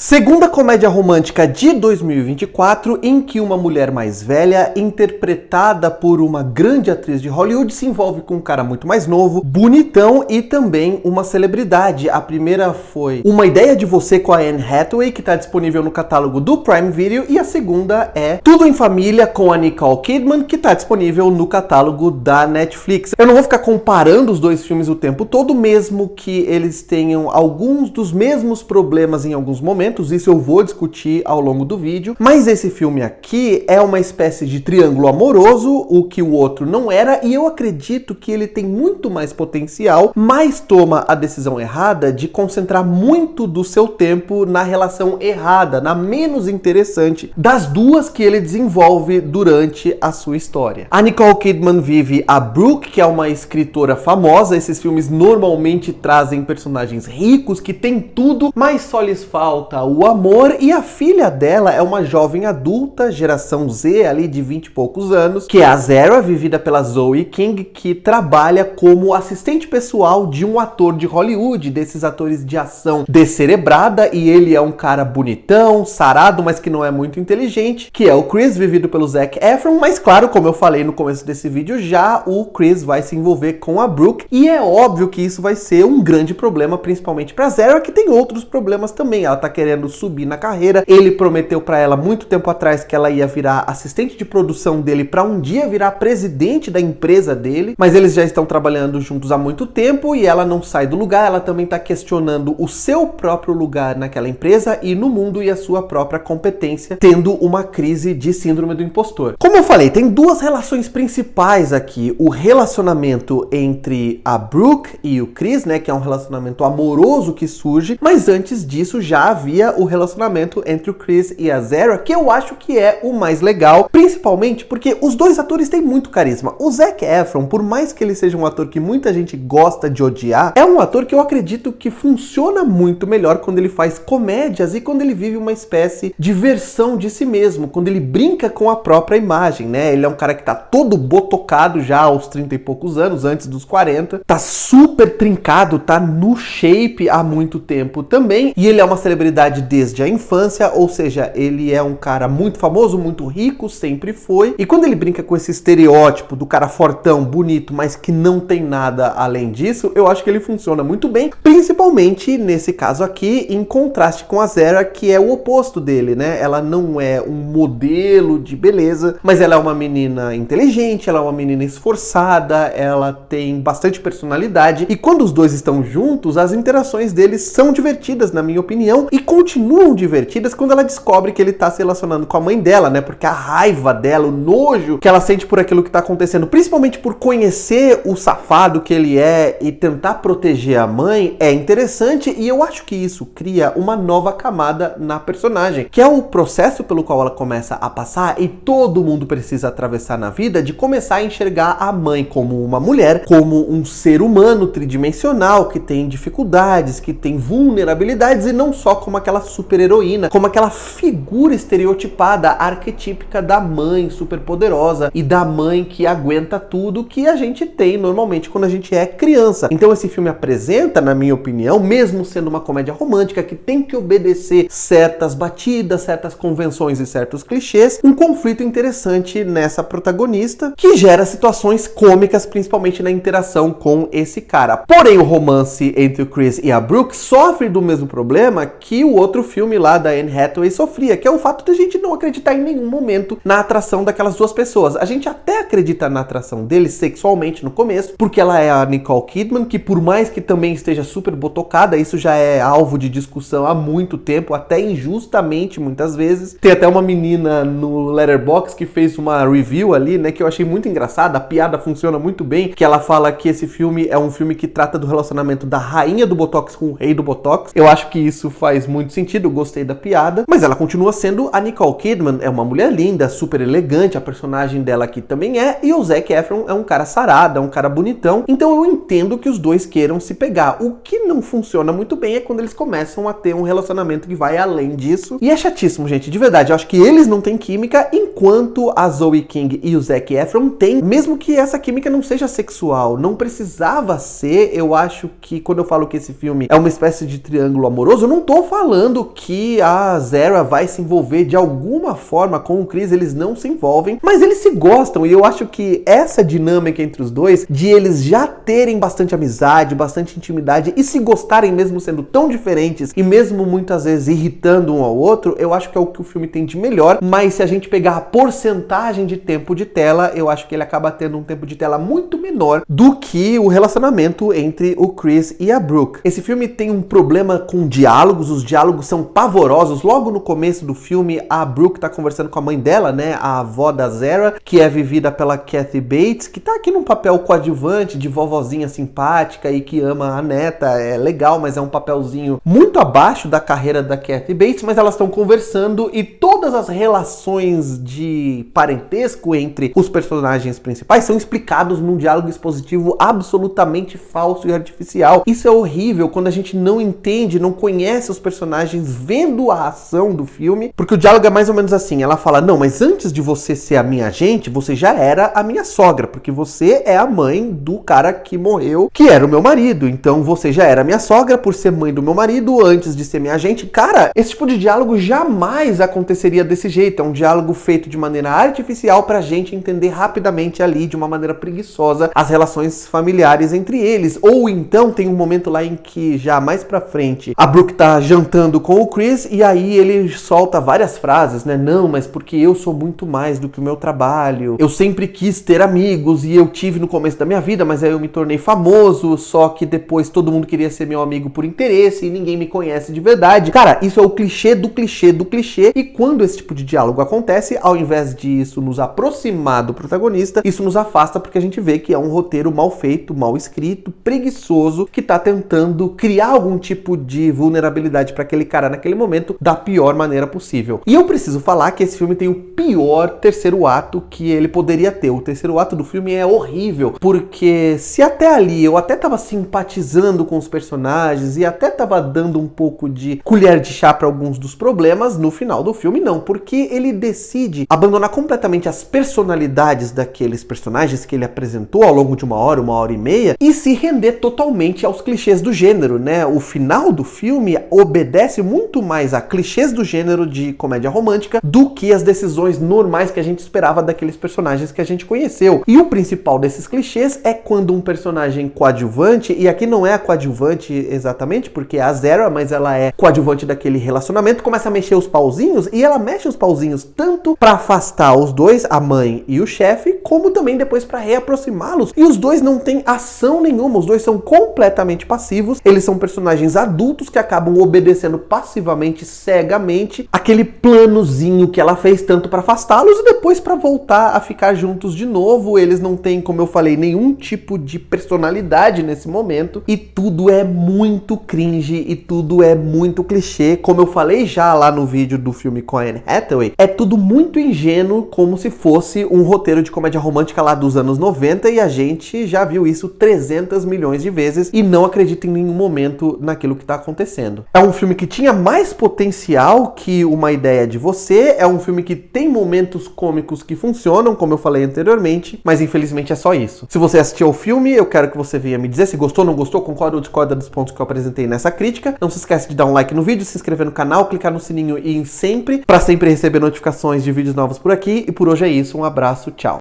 Segunda comédia romântica de 2024, em que uma mulher mais velha, interpretada por uma grande atriz de Hollywood, se envolve com um cara muito mais novo, bonitão e também uma celebridade. A primeira foi Uma Ideia de Você com a Anne Hathaway, que está disponível no catálogo do Prime Video, e a segunda é Tudo em Família com a Nicole Kidman, que está disponível no catálogo da Netflix. Eu não vou ficar comparando os dois filmes o tempo todo, mesmo que eles tenham alguns dos mesmos problemas em alguns momentos. Isso eu vou discutir ao longo do vídeo, mas esse filme aqui é uma espécie de triângulo amoroso, o que o outro não era, e eu acredito que ele tem muito mais potencial, mas toma a decisão errada de concentrar muito do seu tempo na relação errada, na menos interessante das duas que ele desenvolve durante a sua história. A Nicole Kidman vive a Brooke, que é uma escritora famosa. Esses filmes normalmente trazem personagens ricos que têm tudo, mas só lhes falta o amor, e a filha dela é uma jovem adulta, geração Z, ali de 20 e poucos anos, que é a Zara, vivida pela Zoe King, que trabalha como assistente pessoal de um ator de Hollywood, desses atores de ação descerebrada, e ele é um cara bonitão, sarado, mas que não é muito inteligente, que é o Chris, vivido pelo Zac Efron. Mas claro, como eu falei no começo desse vídeo, já o Chris vai se envolver com a Brooke, e é óbvio que isso vai ser um grande problema, principalmente pra Zara, que tem outros problemas também. Ela tá querendo subir na carreira. Ele prometeu pra ela muito tempo atrás que ela ia virar assistente de produção dele pra um dia virar presidente da empresa dele, mas eles já estão trabalhando juntos há muito tempo e ela não sai do lugar. Ela também tá questionando o seu próprio lugar naquela empresa e no mundo e a sua própria competência, tendo uma crise de síndrome do impostor. Como eu falei, tem duas relações principais aqui: o relacionamento entre a Brooke e o Chris, né, que é um relacionamento amoroso que surge, mas antes disso já havia o relacionamento entre o Chris e a Zara, que eu acho que é o mais legal, principalmente porque os dois atores têm muito carisma. O Zac Efron, por mais que ele seja um ator que muita gente gosta de odiar, é um ator que eu acredito que funciona muito melhor quando ele faz comédias e quando ele vive uma espécie de versão de si mesmo, quando ele brinca com a própria imagem, né? Ele é um cara que tá todo botocado já aos 30 e poucos anos, antes dos 40, tá super trincado, tá no shape há muito tempo também, e ele é uma celebridade desde a infância, ou seja, ele é um cara muito famoso, muito rico, sempre foi, e quando ele brinca com esse estereótipo do cara fortão, bonito, mas que não tem nada além disso, eu acho que ele funciona muito bem, principalmente nesse caso aqui, em contraste com a Zara, que é o oposto dele, né? Ela não é um modelo de beleza, mas ela é uma menina inteligente, ela é uma menina esforçada, ela tem bastante personalidade, e quando os dois estão juntos, as interações deles são divertidas, na minha opinião, e continuam divertidas quando ela descobre que ele tá se relacionando com a mãe dela, né? Porque a raiva dela, o nojo que ela sente por aquilo que tá acontecendo, principalmente por conhecer o safado que ele é e tentar proteger a mãe, é interessante, e eu acho que isso cria uma nova camada na personagem, que é o processo pelo qual ela começa a passar, e todo mundo precisa atravessar na vida, de começar a enxergar a mãe como uma mulher, como um ser humano tridimensional, que tem dificuldades, que tem vulnerabilidades, e não só como aquela super heroína, como aquela figura estereotipada, arquetípica da mãe super poderosa e da mãe que aguenta tudo, que a gente tem normalmente quando a gente é criança. Então esse filme apresenta, na minha opinião, mesmo sendo uma comédia romântica que tem que obedecer certas batidas, certas convenções e certos clichês, um conflito interessante nessa protagonista, que gera situações cômicas, principalmente na interação com esse cara. Porém, o romance entre o Chris e a Brooke sofre do mesmo problema que o outro filme lá da Anne Hathaway sofria, que é o fato de a gente não acreditar em nenhum momento na atração daquelas duas pessoas. A gente até acredita na atração deles sexualmente no começo, porque ela é a Nicole Kidman, que por mais que também esteja super botocada, isso já é alvo de discussão há muito tempo, até injustamente muitas vezes. Tem até uma menina no Letterboxd que fez uma review ali, né, que eu achei muito engraçada, a piada funciona muito bem, que ela fala que esse filme é um filme que trata do relacionamento da rainha do Botox com o rei do Botox. Eu acho que isso faz muito sentido, eu gostei da piada, mas ela continua sendo a Nicole Kidman, é uma mulher linda, super elegante, a personagem dela aqui também é, e o Zac Efron é um cara sarado, é um cara bonitão, então eu entendo que os dois queiram se pegar. O que não funciona muito bem é quando eles começam a ter um relacionamento que vai além disso, e é chatíssimo, gente, de verdade. Eu acho que eles não têm química, enquanto a Zoe King e o Zac Efron têm, mesmo que essa química não seja sexual, não precisava ser. Eu acho que quando eu falo que esse filme é uma espécie de triângulo amoroso, eu não tô falando falando que a Zara vai se envolver de alguma forma com o Chris. Eles não se envolvem, mas eles se gostam, e eu acho que essa dinâmica entre os dois, de eles já terem bastante amizade, bastante intimidade e se gostarem mesmo sendo tão diferentes e mesmo muitas vezes irritando um ao outro, eu acho que é o que o filme tem de melhor. Mas se a gente pegar a porcentagem de tempo de tela, eu acho que ele acaba tendo um tempo de tela muito menor do que o relacionamento entre o Chris e a Brooke. Esse filme tem um problema com diálogos, os diálogos são pavorosos. Logo no começo do filme, a Brooke tá conversando com a mãe dela, né, a avó da Zara, que é vivida pela Kathy Bates, que tá aqui num papel coadjuvante de vovozinha simpática e que ama a neta. É legal, mas é um papelzinho muito abaixo da carreira da Kathy Bates. Mas elas estão conversando e todas as relações de parentesco entre os personagens principais são explicados num diálogo expositivo absolutamente falso e artificial. Isso é horrível quando a gente não entende, não conhece os personagens vendo a ação do filme, porque o diálogo é mais ou menos assim. Ela fala: não, mas antes de você ser a minha agente, você já era a minha sogra, porque você é a mãe do cara que morreu, que era o meu marido. Então você já era minha sogra por ser mãe do meu marido antes de ser minha agente. Cara, esse tipo de diálogo jamais aconteceria desse jeito. É um diálogo feito de maneira artificial pra gente entender rapidamente ali, de uma maneira preguiçosa, as relações familiares entre eles. Ou então tem um momento lá em que, já mais pra frente, a Brooke tá jantando com o Chris e aí ele solta várias frases, né? Não, mas porque eu sou muito mais do que o meu trabalho. Eu sempre quis ter amigos e eu tive no começo da minha vida, mas aí eu me tornei famoso, só que depois todo mundo queria ser meu amigo por interesse e ninguém me conhece de verdade. Cara, isso é o clichê do clichê do clichê, e quando esse tipo de diálogo acontece, ao invés disso nos aproximar do protagonista, isso nos afasta, porque a gente vê que é um roteiro mal feito, mal escrito, preguiçoso, que tá tentando criar algum tipo de vulnerabilidade para aquele cara naquele momento da pior maneira possível. E eu preciso falar que esse filme tem o pior terceiro ato que ele poderia ter. O terceiro ato do filme é horrível, porque se até ali eu até tava simpatizando com os personagens e até tava dando um pouco de colher de chá para alguns dos problemas, no final do filme não, porque ele decide abandonar completamente as personalidades daqueles personagens que ele apresentou ao longo de uma hora e meia, e se render totalmente aos clichês do gênero, né? O final do filme obedece muito mais a clichês do gênero de comédia romântica do que as decisões normais que a gente esperava daqueles personagens que a gente conheceu. E o principal desses clichês é quando um personagem coadjuvante, e aqui não é a coadjuvante exatamente porque é a Zara, mas ela é coadjuvante daquele relacionamento, começa a mexer os pauzinhos, e ela mexe os pauzinhos tanto para afastar os dois, a mãe e o chefe, como também depois para reaproximá-los. E os dois não têm ação nenhuma, os dois são completamente passivos. Eles são personagens adultos que acabam obedecendo passivamente, cegamente, aquele planozinho que ela fez tanto para afastá-los e depois para voltar a ficar juntos de novo. Eles não têm, como eu falei, nenhum tipo de personalidade nesse momento, e tudo é muito cringe e tudo é muito clichê. Como eu falei já lá no vídeo do filme com a Anne Hathaway, é tudo muito ingênuo, como se fosse um roteiro de comédia romântica lá dos anos 90, e a gente já viu isso 300 milhões de vezes e não acredita em nenhum momento naquilo que tá acontecendo. É um filme que tinha mais potencial que Uma Ideia de Você, é um filme que tem momentos cômicos que funcionam, como eu falei anteriormente, mas infelizmente é só isso. Se você assistiu ao filme, eu quero que você venha me dizer se gostou, não gostou, concorda ou discorda dos pontos que eu apresentei nessa crítica. Não se esquece de dar um like no vídeo, se inscrever no canal, clicar no sininho e em sempre, para sempre receber notificações de vídeos novos por aqui. E por hoje é isso, um abraço, tchau!